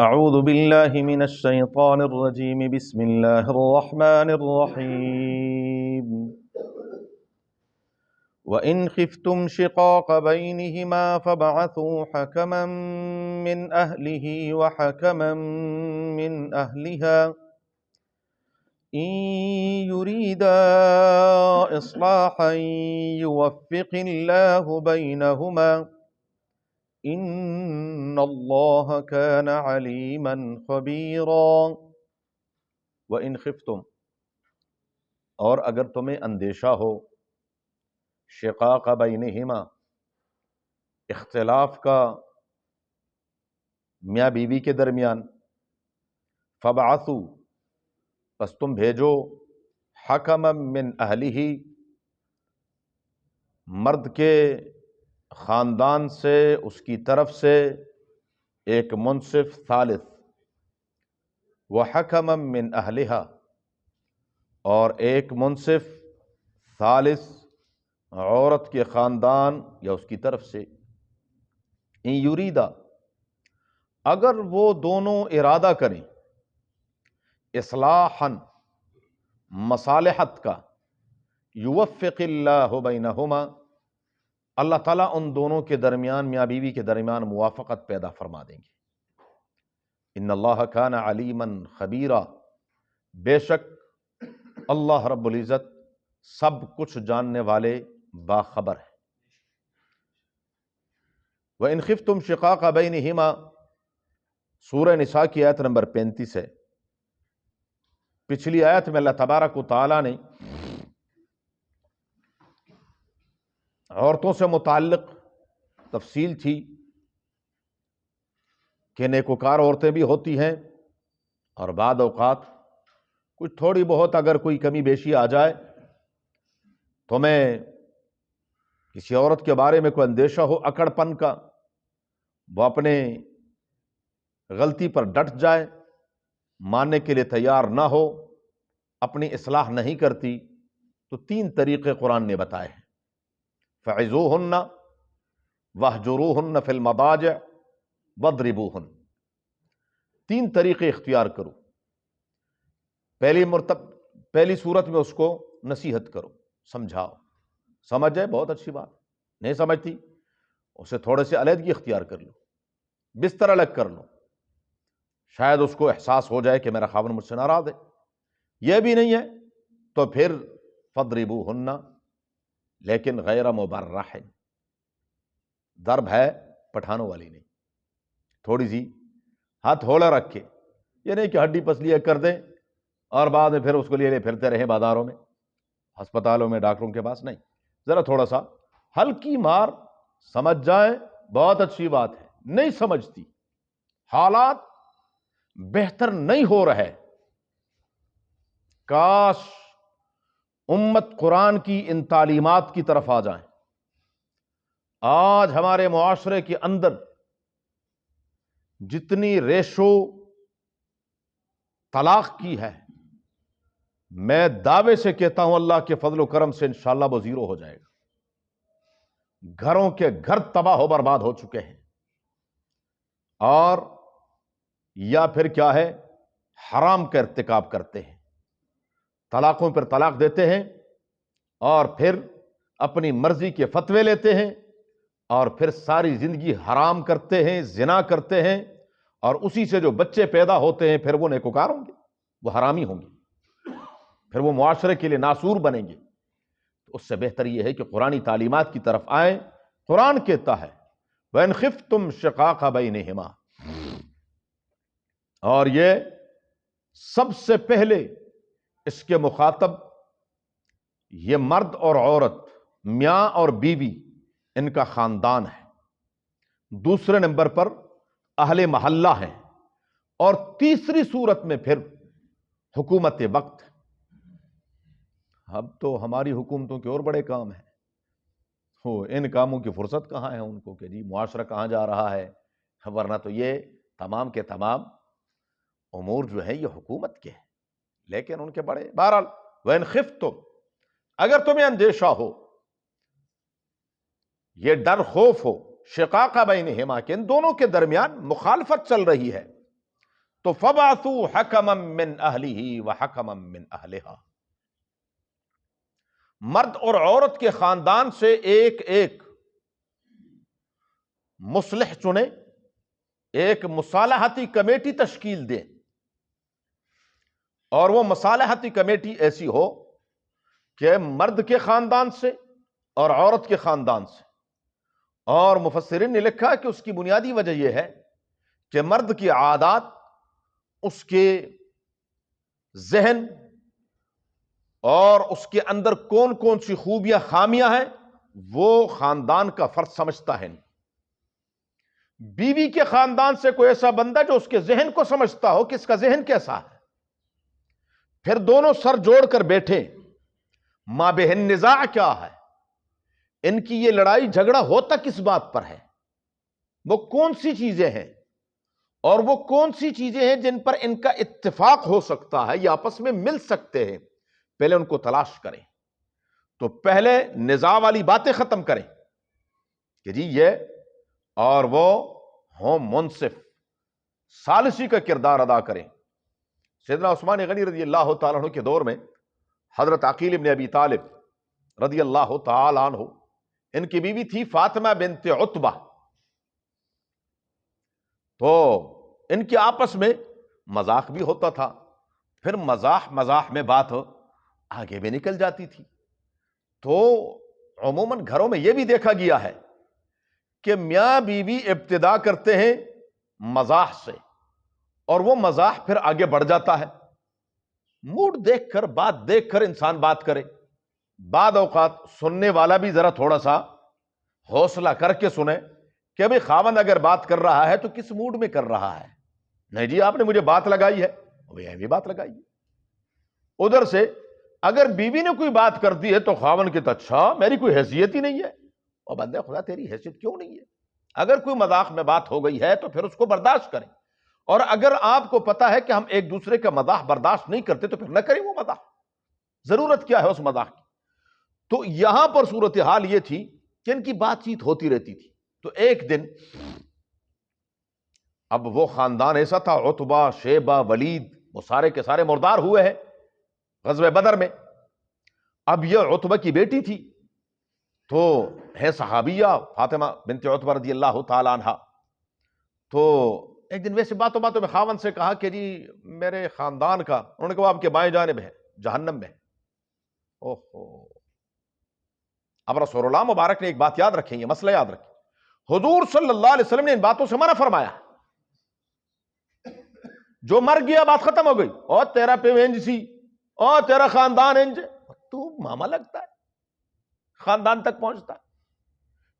اعوذ باللہ من الشیطان الرجیم، بسم اللہ الرحمن الرحیم۔ وَإِنْ خِفْتُمْ شِقَاقَ بَيْنِهِمَا فَابْعَثُوا حَكَمًا مِّنْ أَهْلِهِ وَحَكَمًا مِّنْ أَهْلِهَا إِن يُرِيدَا إِصْلَاحًا يُوَفِّقِ اللَّهُ بَيْنَهُمَا إِنَّ اللَّهَ كَانَ عَلِيمًا خَبِيرًا۔ وَإِنْ خِفْتُمْ، اور اگر تمہیں اندیشہ ہو، شقاق بینہما، اختلاف کا میاں بیوی کے درمیان، فبعثوا، پس تم بھیجو، حکما من اہلہ، مرد کے خاندان سے، اس کی طرف سے ایک منصف ثالث، وحکما من اہلہا، اور ایک منصف ثالث عورت کے خاندان یا اس کی طرف سے، ان یریدا، اگر وہ دونوں ارادہ کریں، اصلاحا، مصالحت کا، یوفق اللہ بینہما، اللہ تعالیٰ ان دونوں کے درمیان، میاں بیوی کے درمیان موافقت پیدا فرما دیں گے۔ ان اللہ کان علیما خبیرا، بے شک اللہ رب العزت سب کچھ جاننے والے، باخبر ہے۔ وَإِنْ خِفْتُمْ شِقَاقَ بَيْنِهِمَا، سورہ نساء کی آیت نمبر 35 ہے۔ پچھلی آیت میں اللہ تبارک و تعالیٰ نے عورتوں سے متعلق تفصیل تھی کہ نیکوکار عورتیں بھی ہوتی ہیں، اور بعض اوقات کچھ تھوڑی بہت اگر کوئی کمی بیشی آ جائے، تمہیں کسی عورت کے بارے میں کوئی اندیشہ ہو اکڑ پن کا، وہ اپنے غلطی پر ڈٹ جائے، ماننے کے لیے تیار نہ ہو، اپنی اصلاح نہیں کرتی، تو 3 طریقے قرآن نے بتائے ہیں۔ فعظوہن واہجروہن فی المضاجع واضربوہن، 3 طریقے اختیار کرو۔ پہلی صورت میں اس کو نصیحت کرو، سمجھاؤ، سمجھ جائے بہت اچھی بات، نہیں سمجھتی اسے تھوڑے سے علیحدگی اختیار کر لو، بستر الگ کر لو، شاید اس کو احساس ہو جائے کہ میرا خاوند مجھ سے ناراض ہے۔ یہ بھی نہیں ہے تو پھر فضربوہن، لیکن غیر مبرح، ضرب ہے پٹھانوں والی نہیں، تھوڑی سی ہاتھ ہولا رکھ کے، یہ نہیں کہ ہڈی پسلی کر دیں اور بعد میں پھر اس کو لیے پھرتے رہیں بازاروں میں، ہسپتالوں میں، ڈاکٹروں کے پاس، نہیں، ذرا تھوڑا سا ہلکی مار، سمجھ جائیں بہت اچھی بات ہے، نہیں سمجھتی، حالات بہتر نہیں ہو رہے، کاش امت قرآن کی ان تعلیمات کی طرف آ جائیں۔ آج ہمارے معاشرے کے اندر جتنی ریشو طلاق کی ہے، میں دعوے سے کہتا ہوں اللہ کے فضل و کرم سے انشاءاللہ وہ زیرو ہو جائے گا۔ گھروں کے گھر تباہ و برباد ہو چکے ہیں، اور یا پھر کیا ہے، حرام کا ارتکاب کرتے ہیں، طلاقوں پر طلاق دیتے ہیں، اور پھر اپنی مرضی کے فتوے لیتے ہیں، اور پھر ساری زندگی حرام کرتے ہیں، زنا کرتے ہیں، اور اسی سے جو بچے پیدا ہوتے ہیں پھر وہ نیکوکار ہوں گے، وہ حرامی ہوں گے، پھر وہ معاشرے کے لیے ناسور بنیں گے۔ تو اس سے بہتر یہ ہے کہ قرآنی تعلیمات کی طرف آئیں۔ قرآن کہتا ہے وَإِنْ خِفْتُمْ شِقَاقَ بَيْنِهِمَا، اور یہ سب سے پہلے اس کے مخاطب یہ مرد اور عورت، میاں اور بیوی، ان کا خاندان ہے، دوسرے نمبر پر اہل محلہ ہیں، اور تیسری صورت میں پھر حکومت وقت۔ اب تو ہماری حکومتوں کے اور بڑے کام ہیں، ان کاموں کی فرصت کہاں ہے ان کو کہ جی معاشرہ کہاں جا رہا ہے، ورنہ تو یہ تمام کے تمام امور جو ہے یہ حکومت کے ہیں، لیکن ان کے بڑے بہرحال وَإِنْ خِفْتُمْ، اگر تمہیں اندیشہ ہو، یہ ڈر خوف ہو، شقاق بینہما، کہ ان دونوں کے درمیان مخالفت چل رہی ہے، تو فَبْعَثُوا حَكَمًا مِّنْ أَهْلِهِ وَحَكَمًا مِّنْ أَهْلِهَا، مرد اور عورت کے خاندان سے ایک ایک مصلح چنے، ایک مصالحتی کمیٹی تشکیل دیں، اور وہ مصالحتی کمیٹی ایسی ہو کہ مرد کے خاندان سے اور عورت کے خاندان سے۔ اور مفسرین نے لکھا کہ اس کی بنیادی وجہ یہ ہے کہ مرد کی عادات، اس کے ذہن اور اس کے اندر کون کون سی خوبیاں خامیاں ہیں وہ خاندان کا فرد سمجھتا ہے نہیں۔ بیوی کے خاندان سے کوئی ایسا بندہ جو اس کے ذہن کو سمجھتا ہو کہ اس کا ذہن کیسا ہے، پھر دونوں سر جوڑ کر بیٹھے، ما بہن نزاع کیا ہے، ان کی یہ لڑائی جھگڑا ہوتا کس بات پر ہے، وہ کون سی چیزیں ہیں، اور وہ کون سی چیزیں ہیں جن پر ان کا اتفاق ہو سکتا ہے، یہ آپس میں مل سکتے ہیں، پہلے ان کو تلاش کریں۔ تو پہلے نزاع والی باتیں ختم کریں کہ جی یہ، اور وہ ہوں منصف، ثالثی کا کردار ادا کریں۔ سیدنا عثمان غنی رضی اللہ تعالیٰ عنہ کے دور میں حضرت عقیل ابن ابی طالب رضی اللہ تعالیٰ عنہ، ان کی بیوی تھی فاطمہ بنت عتبہ، تو ان کے آپس میں مذاق بھی ہوتا تھا، پھر مزاح میں بات آگے بھی نکل جاتی تھی۔ تو عموماً گھروں میں یہ بھی دیکھا گیا ہے کہ میاں بیوی ابتدا کرتے ہیں مزاح سے، اور وہ مزاح پھر آگے بڑھ جاتا ہے۔ موڈ دیکھ کر، بات دیکھ کر انسان بات کرے۔ بعد اوقات سننے والا بھی ذرا تھوڑا سا حوصلہ کر کے سنے کہ ابھی خاوند اگر بات کر رہا ہے تو کس موڈ میں کر رہا ہے۔ نہیں جی آپ نے مجھے بات لگائی ہے، یہ بھی بات لگائی ہے۔ ادھر سے اگر بیوی نے کوئی بات کر دی ہے تو خاوند کی تو اچھا میری کوئی حیثیت ہی نہیں ہے، اور بندے خدا تیری حیثیت کیوں نہیں ہے؟ اگر کوئی مذاق میں بات ہو گئی ہے تو پھر اس کو برداشت کریں، اور اگر آپ کو پتا ہے کہ ہم ایک دوسرے کا مزاح برداشت نہیں کرتے تو پھر نہ کریں وہ مزاح، ضرورت کیا ہے اس مزاح کی۔ تو یہاں پر صورتحال یہ تھی کہ ان کی بات چیت ہوتی رہتی تھی۔ تو ایک دن، اب وہ خاندان ایسا تھا، عتبہ، شیبہ، ولید، وہ سارے کے سارے مردار ہوئے ہیں غزوہ بدر میں۔ اب یہ عتبہ کی بیٹی تھی، تو ہے صحابیہ فاطمہ بنت عتبہ رضی اللہ تعالیٰ عنہ۔ تو ایک دن ویسے باتوں میں خاوند سے کہا کہ جی میرے خاندان کا، انہوں نے کہا آپ کے بائیں جانب ہے، جہنم میں۔ اوہو، اب رسول اللہ مبارک نے ایک بات یاد رکھیں، یہ مسئلہ یاد رکھیں، حضور صلی اللہ علیہ وسلم نے ان باتوں سے منع فرمایا۔ جو مر گیا بات ختم ہو گئی، اور تیرا پیو انج سی، اور تیرا خاندان انج، تو ماما لگتا ہے، خاندان تک پہنچتا ہے۔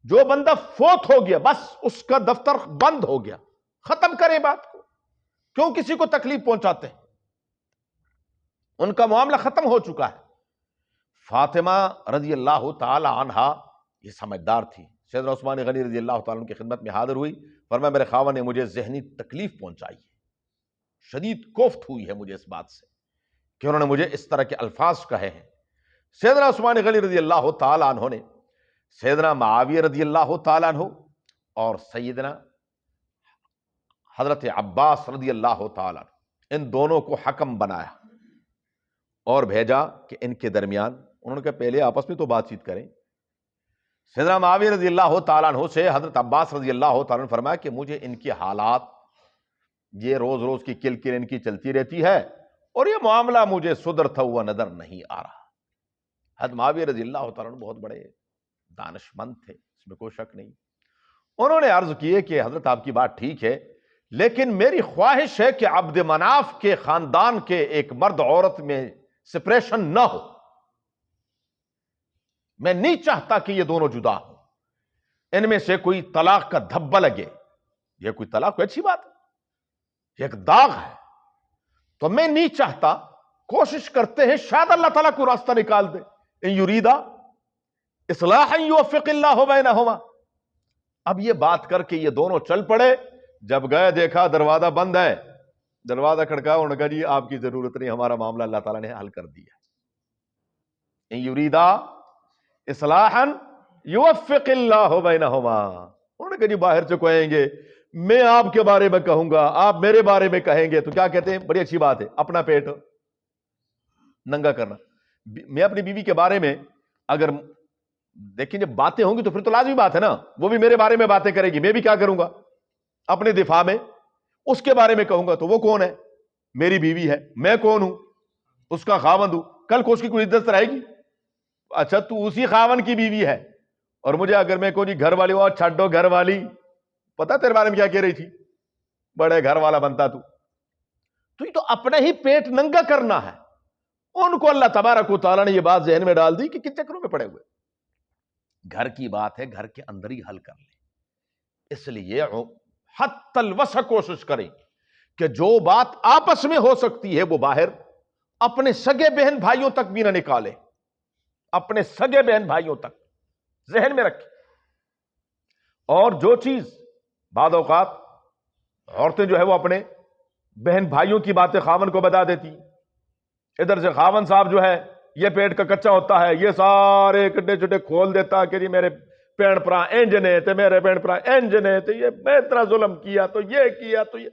جو بندہ فوت ہو گیا بس اس کا دفتر بند ہو گیا، ختم کریں بات کو، کیوں کسی کو تکلیف پہنچاتے ہیں؟ ان کا معاملہ ختم ہو چکا ہے۔ فاطمہ رضی اللہ تعالی عنہا یہ سمجھدار تھی، سیدنا عثمان غنی رضی اللہ تعالیٰ عنہ کی خدمت میں حاضر ہوئی، فرمایا میرے خاوند نے مجھے ذہنی تکلیف پہنچائی ہے، شدید کوفت ہوئی ہے مجھے اس بات سے کہ انہوں نے مجھے اس طرح کے الفاظ کہے ہیں۔ سیدنا عثمان غنی رضی اللہ تعالیٰ عنہ نے سیدنا معاویہ رضی اللہ تعالیٰ عنہ اور سیدنا حضرت عباس رضی اللہ تعالیٰ عنہ، ان دونوں کو حکم بنایا اور بھیجا کہ ان کے درمیان، انہوں نے کہا پہلے آپس میں تو بات چیت کریں۔ سیدنا معاویہ رضی اللہ تعالیٰ عنہ سے حضرت عباس رضی اللہ تعالیٰ عنہ فرمایا کہ مجھے ان کی حالات، یہ روز روز کی کل ان کی چلتی رہتی ہے، اور یہ معاملہ مجھے سدھرتا ہوا نظر نہیں آ رہا۔ حضرت معاویہ رضی اللہ تعالیٰ عنہ بہت بڑے دانش مند تھے، اس میں کوئی شک نہیں۔ انہوں نے عرض کیے کہ حضرت آپ کی بات ٹھیک ہے، لیکن میری خواہش ہے کہ عبد مناف کے خاندان کے ایک مرد عورت میں سپریشن نہ ہو، میں نہیں چاہتا کہ یہ دونوں جدا ہوں، ان میں سے کوئی طلاق کا دھبا لگے۔ یہ کوئی طلاق کوئی اچھی بات ہے، یہ ایک داغ ہے، تو میں نہیں چاہتا، کوشش کرتے ہیں شاید اللہ تعالیٰ کو راستہ نکال دے، ان یریدا اصلاحا یوفق اللہ بینہما۔ اب یہ بات کر کے یہ دونوں چل پڑے، جب گئے دیکھا دروازہ بند ہے، دروازہ کھڑکا، انہوں نے کہا جی آپ کی ضرورت نہیں، ہمارا معاملہ اللہ تعالیٰ نے حل کر دیا. ان یریدا اصلاحا یوفق اللہ بینہما. انہوں نے کہا جی باہر سے کہیں گے میں آپ کے بارے میں کہوں گا، آپ میرے بارے میں کہیں گے، تو کیا کہتے ہیں؟ بڑی اچھی بات ہے، اپنا پیٹ ننگا کرنا. میں اپنی بیوی کے بارے میں اگر دیکھیں جب باتیں ہوں گی تو پھر تو لازمی بات ہے نا، وہ بھی میرے بارے میں باتیں کرے گی، میں بھی کیا کروں گا اپنے دفاع میں اس کے بارے میں کہوں گا. تو وہ کون ہے؟ میری بیوی ہے. میں کون ہوں؟ اس کا خاوند ہوں. کل کو اس کی کوئی عزت رہے گی؟ اچھا تو اسی خاوند کی بیوی ہے اور مجھے اگر میں کہوں جی گھر والی ہوں، چھڈو گھر والی، پتا تیرے بارے میں کیا کہہ رہی تھی؟ بڑے گھر والا بنتا تو یہ تو اپنا ہی پیٹ ننگا کرنا ہے. ان کو اللہ تبارک و تعالیٰ نے یہ بات ذہن میں ڈال دی کہ کن چکروں میں پڑے ہوئے. گھر کی بات ہے، گھر کے اندر ہی حل کر لیں. اس لیے حتی الوسع کوشش کریں کہ جو بات آپس میں ہو سکتی ہے وہ باہر اپنے سگے بہن بھائیوں تک بھی نہ نکالے. اپنے سگے بہن بھائیوں تک ذہن میں رکھیں. اور جو چیز بعض اوقات عورتیں جو ہے وہ اپنے بہن بھائیوں کی باتیں خاون کو بتا دیتی. ادھر سے خاون صاحب جو ہے یہ پیٹ کا کچا ہوتا ہے، یہ سارے کڈے چٹے کھول دیتا کہ جی میرے پین پرا انج نے تے میرے پین پرا انج نے تے یہ میں اتنا ظلم کیا تو یہ کیا تو یہ.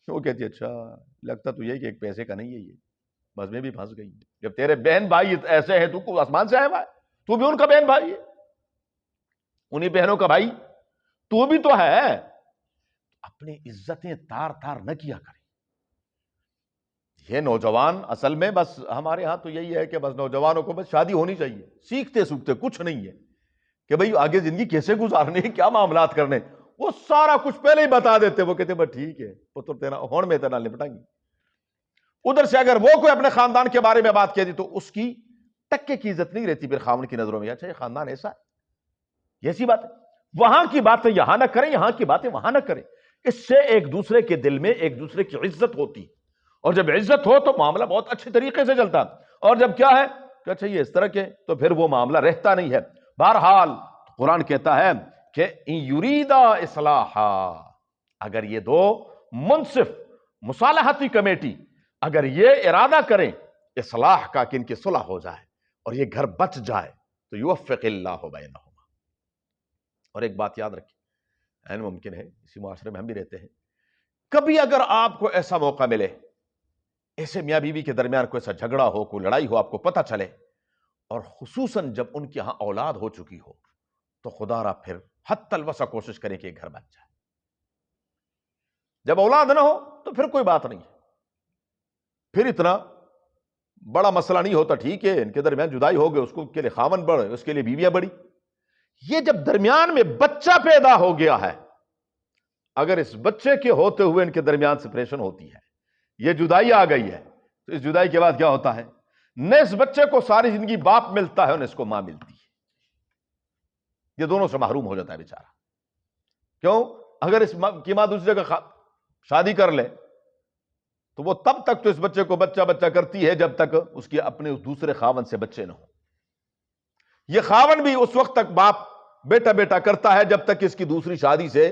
وہ کہتی اچھا لگتا تو یہ کہ ایک پیسے کا نہیں ہے، یہ بس میں بھی پھنس گئی. جب تیرے بہن بھائی ایسے ہیں تو کو آسمان سے آیا ہوا ہے، تو بھی ان کا بہن بھائی ہے، انہی بہنوں کا بھائی تو بھی تو ہے. اپنی عزتیں تار تار نہ کیا کریں. یہ نوجوان اصل میں بس ہمارے ہاں تو یہی ہے کہ بس نوجوانوں کو بس شادی ہونی چاہیے، سیکھتے سوکھتے کچھ نہیں ہے کہ بھئی آگے زندگی کیسے گزارنے، کیا معاملات کرنے، وہ سارا کچھ پہلے ہی بتا دیتے. وہ کہتے بس ٹھیک ہے پتر تیرا ہون میں تیرا نپٹیں گی. ادھر سے اگر وہ کوئی اپنے خاندان کے بارے میں بات کہہ دی تو اس کی ٹکے کی عزت نہیں رہتی پھر خاون کی نظروں میں. اچھا یہ خاندان ایسا ہے، ایسی بات ہے. وہاں کی باتیں یہاں نہ کریں، یہاں کی باتیں وہاں نہ کریں. اس سے ایک دوسرے کے دل میں ایک دوسرے کی عزت ہوتی، اور جب عزت ہو تو معاملہ بہت اچھے طریقے سے چلتا. اور جب کیا ہے کہ اچھا یہ اس طرح کے تو پھر وہ معاملہ رہتا نہیں ہے. بہرحال قرآن کہتا ہے کہ ان یریدا اصلاحا، اگر یہ دو منصف مصالحتی کمیٹی اگر یہ ارادہ کریں اصلاح کا کہ ان کی صلح ہو جائے اور یہ گھر بچ جائے تو یوفق اللہ بینہما. اور ایک بات یاد رکھیں، این ممکن ہے اسی معاشرے میں ہم بھی رہتے ہیں، کبھی اگر آپ کو ایسا موقع ملے، ایسے میاں بیوی کے درمیان کوئی ایسا جھگڑا ہو، کوئی لڑائی ہو، آپ کو پتہ چلے، اور خصوصاً جب ان کے ہاں اولاد ہو چکی ہو، تو خدا را پھر حتی الوسع کوشش کریں کہ ایک گھر بچ جائے. جب اولاد نہ ہو تو پھر کوئی بات نہیں، پھر اتنا بڑا مسئلہ نہیں ہوتا. ٹھیک ہے ان کے درمیان جدائی ہو گئی، اس کو کے لیے خاون بڑھ، اس کے لیے بیویاں بڑی. یہ جب درمیان میں بچہ پیدا ہو گیا ہے، اگر اس بچے کے ہوتے ہوئے ان کے درمیان سپریشن ہوتی ہے، یہ جدائی آ گئی ہے، تو اس جدائی کے بعد کیا ہوتا ہے؟ نہ اس بچے کو ساری زندگی باپ ملتا ہے اور نہ اس کو ماں ملتی ہے. یہ دونوں سے محروم ہو جاتا ہے بیچارہ. کیوں؟ اگر اس کی ماں دوسری جگہ شادی کر لے تو وہ تب تک تو اس بچے کو بچہ بچہ کرتی ہے جب تک اس کے اپنے اس دوسرے خاون سے بچے نہ ہوں. یہ خاون بھی اس وقت تک باپ بیٹا بیٹا کرتا ہے جب تک اس کی دوسری شادی سے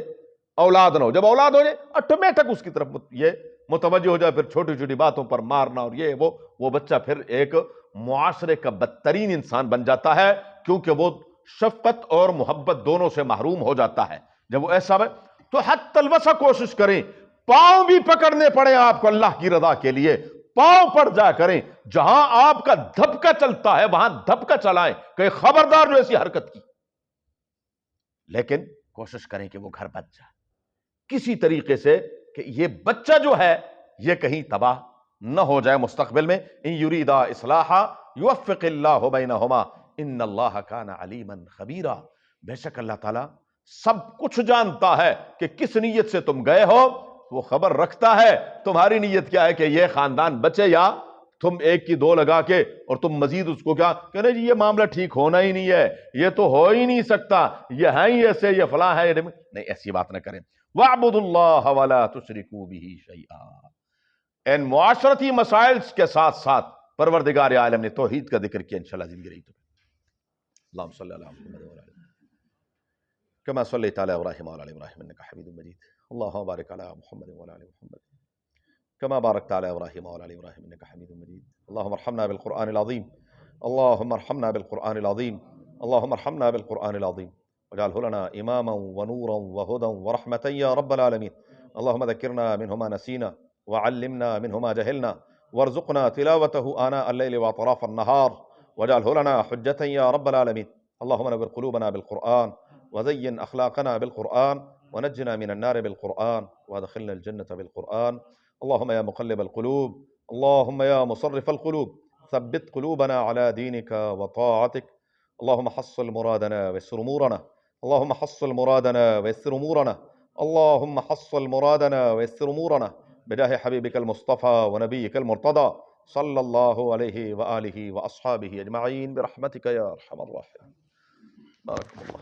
اولاد نہ ہو. جب اولاد ہو جائے آٹومیٹک اس کی طرف یہ متوجہ ہو جائے، پھر چھوٹی چھوٹی باتوں پر مارنا اور یہ وہ بچہ پھر ایک معاشرے کا بدترین انسان بن جاتا ہے، کیونکہ وہ شفقت اور محبت دونوں سے محروم ہو جاتا ہے. جب وہ ایسا ہے تو حتی الوسع کوشش کریں، پاؤں بھی پکڑنے پڑے آپ کو اللہ کی رضا کے لیے، پاؤں پڑ جا کریں. جہاں آپ کا دھبکا چلتا ہے وہاں دھبکا چلائیں کہ خبردار جو ایسی حرکت کی. لیکن کوشش کریں کہ وہ گھر بچ جائے کسی طریقے سے، کہ یہ بچہ جو ہے یہ کہیں تباہ نہ ہو جائے مستقبل میں. ان یریدا اصلاحا یوفق اللہ بینہما ان اللہ کان علیما خبیرا. بے شک اللہ تعالیٰ سب کچھ جانتا ہے کہ کس نیت سے تم گئے ہو، وہ خبر رکھتا ہے تمہاری نیت کیا ہے، کہ یہ خاندان بچے یا تم ایک کی دو لگا کے اور تم مزید اس کو کیا کہنے جی یہ معاملہ ٹھیک ہونا ہی نہیں ہے، یہ تو ہو ہی نہیں سکتا، یہ ہے ہی ایسے، یہ فلاں ہے، نہیں ایسی بات نہ کریں. وَاعْبُدُوا اللَّهَ وَلَا تُشْرِكُوا بِهِ شَيْئًا. ان معاشرتی مسائل کے ساتھ ساتھ پروردگار عالم نے توحید کا ذکر کیا. انشاءاللہ زندگی رہی تو اللہم صلی اللہ علیہ وسلم كما صليت على ابراهيم وعلى ال ابراهيم انك حميد مجيد. اللهم بارك على محمد وعلى ال محمد كما باركت على إبراهيم وعلى آل إبراهيم إنك حميد مجيد. اللهم ارحمنا بالقرآن العظيم، اللهم ارحمنا بالقرآن العظيم، اللهم ارحمنا بالقرآن العظيم، واجعله لنا إماما ونورا وهدى ورحمة يا رب العالمين. اللهم ذكرنا منه ما نسينا، وعلمنا منه ما جهلنا، وارزقنا تلاوته آناء الليل وأطراف النهار، واجعله لنا حجة يا رب العالمين. اللهم نور قلوبنا بالقرآن، وزين أخلاقنا بالقرآن، ونجنا من النار بالقرآن، وادخلنا الجنة بالقرآن. اللهم يا مقلب القلوب، اللهم يا مصرف القلوب، ثبت قلوبنا على دينك وطاعتك. اللهم حصل مرادنا ويسر أمورنا، اللهم حصل مرادنا ويسر أمورنا، اللهم حصل مرادنا ويسر أمورنا، بجاه حبيبك المصطفى ونبيك المرتضى صلى الله عليه وآله وأصحابه أجمعين برحمتك يا أرحم الراحمين. بارك الله.